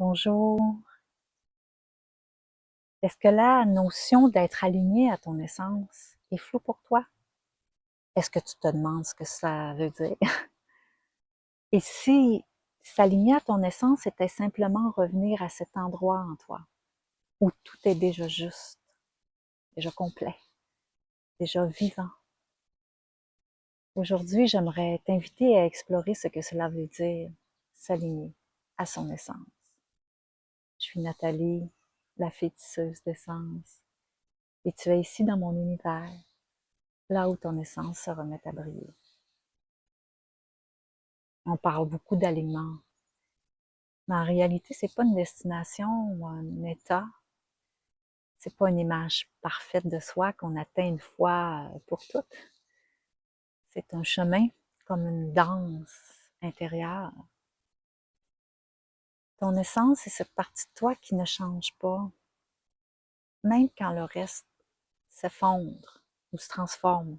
Bonjour. Est-ce que la notion d'être aligné à ton essence est floue pour toi? Est-ce que tu te demandes ce que ça veut dire? Et si s'aligner à ton essence était simplement revenir à cet endroit en toi où tout est déjà juste, déjà complet, déjà vivant? Aujourd'hui, j'aimerais t'inviter à explorer ce que cela veut dire, s'aligner à son essence. Je suis Nathalie, la fée tisseuse d'essence, et tu es ici dans mon univers, là où ton essence se remet à briller. On parle beaucoup d'alignement, mais en réalité, c'est pas une destination ou un état, c'est pas une image parfaite de soi qu'on atteint une fois pour toutes. C'est un chemin comme une danse intérieure. Ton essence, c'est cette partie de toi qui ne change pas, même quand le reste s'effondre ou se transforme.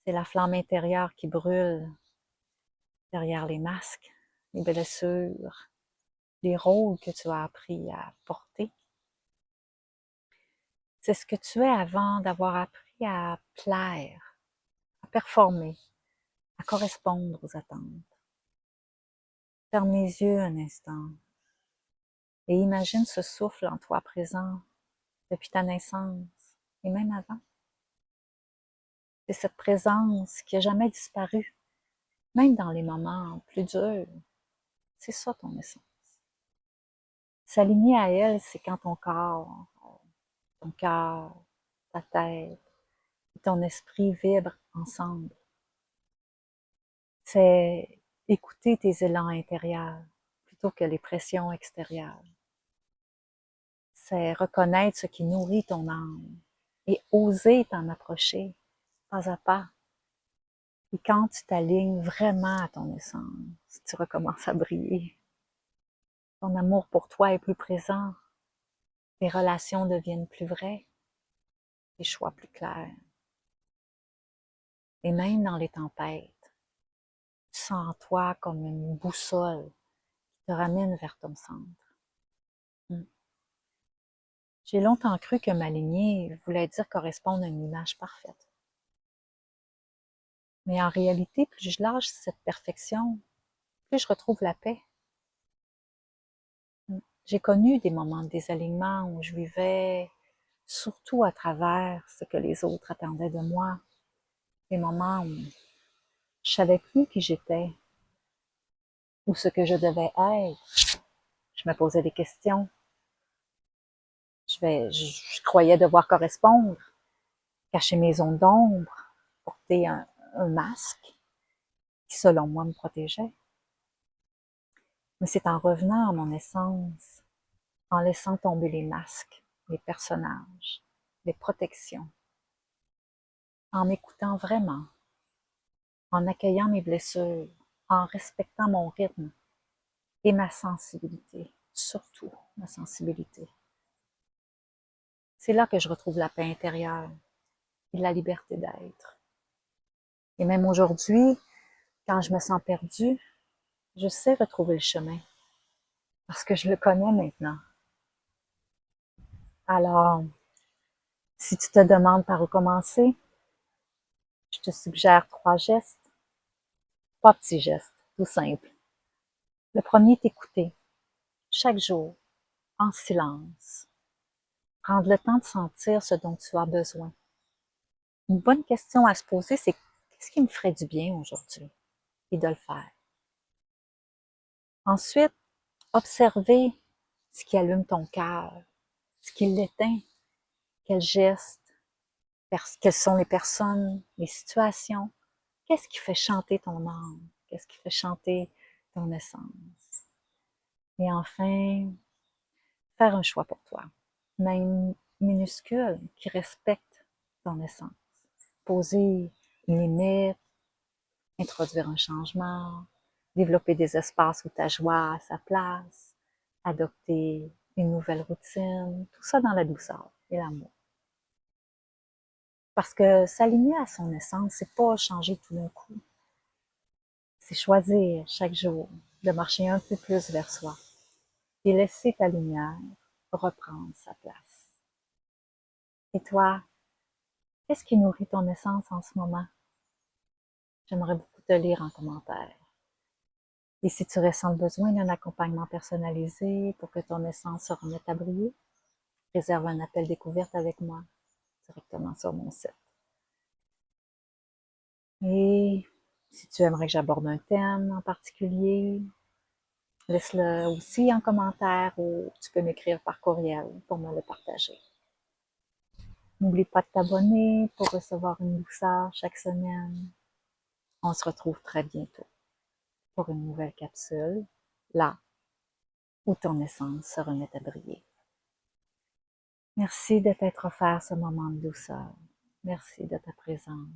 C'est la flamme intérieure qui brûle derrière les masques, les blessures, les rôles que tu as appris à porter. C'est ce que tu es avant d'avoir appris à plaire, à performer, à correspondre aux attentes. Ferme les yeux un instant et imagine ce souffle en toi présent depuis ta naissance et même avant. C'est cette présence qui n'a jamais disparu, même dans les moments plus durs. C'est ça ton essence. S'aligner à elle, c'est quand ton corps, ton cœur, ta tête et ton esprit vibrent ensemble. C'est écouter tes élans intérieurs plutôt que les pressions extérieures. C'est reconnaître ce qui nourrit ton âme et oser t'en approcher pas à pas. Et quand tu t'alignes vraiment à ton essence, tu recommences à briller. Ton amour pour toi est plus présent, tes relations deviennent plus vraies, tes choix plus clairs. Et même dans les tempêtes, tu sens en toi comme une boussole qui te ramène vers ton centre. J'ai longtemps cru que m'aligner voulait dire correspondre à une image parfaite. Mais en réalité, plus je lâche cette perfection, plus je retrouve la paix. J'ai connu des moments de désalignement où je vivais surtout à travers ce que les autres attendaient de moi. Des moments où je savais plus qui j'étais ou ce que je devais être. Je me posais des questions. Je croyais devoir correspondre, cacher mes zones d'ombre, porter un masque qui, selon moi, me protégeait. Mais c'est en revenant à mon essence, en laissant tomber les masques, les personnages, les protections, en m'écoutant vraiment, en accueillant mes blessures, en respectant mon rythme et ma sensibilité, surtout ma sensibilité. C'est là que je retrouve la paix intérieure et la liberté d'être. Et même aujourd'hui, quand je me sens perdue, je sais retrouver le chemin parce que je le connais maintenant. Alors, si tu te demandes par où commencer, je te suggère 3 gestes, 3 petits gestes, tout simples. Le premier est écouter, chaque jour, en silence. Prendre le temps de sentir ce dont tu as besoin. Une bonne question à se poser, c'est qu'est-ce qui me ferait du bien aujourd'hui? Et de le faire. Ensuite, observer ce qui allume ton cœur, ce qui l'éteint, quels gestes, quelles sont les personnes, les situations, qu'est-ce qui fait chanter ton âme, qu'est-ce qui fait chanter ton essence. Et enfin, faire un choix pour toi, même minuscule, qui respecte ton essence. Poser une limite, introduire un changement, développer des espaces où ta joie a sa place, adopter une nouvelle routine, tout ça dans la douceur et l'amour. Parce que s'aligner à son essence, c'est pas changer tout d'un coup. C'est choisir chaque jour de marcher un peu plus vers soi. et laisser ta lumière reprendre sa place. Et toi, qu'est-ce qui nourrit ton essence en ce moment? J'aimerais beaucoup te lire en commentaire. Et si tu ressens le besoin d'un accompagnement personnalisé pour que ton essence se remette à briller, réserve un appel découverte avec moi directement sur mon site. Et si tu aimerais que j'aborde un thème en particulier, laisse-le aussi en commentaire ou tu peux m'écrire par courriel pour me le partager. N'oublie pas de t'abonner pour recevoir une douceur chaque semaine. On se retrouve très bientôt pour une nouvelle capsule, là où ton essence se remet à briller. Merci de t'être offert ce moment de douceur. Merci de ta présence.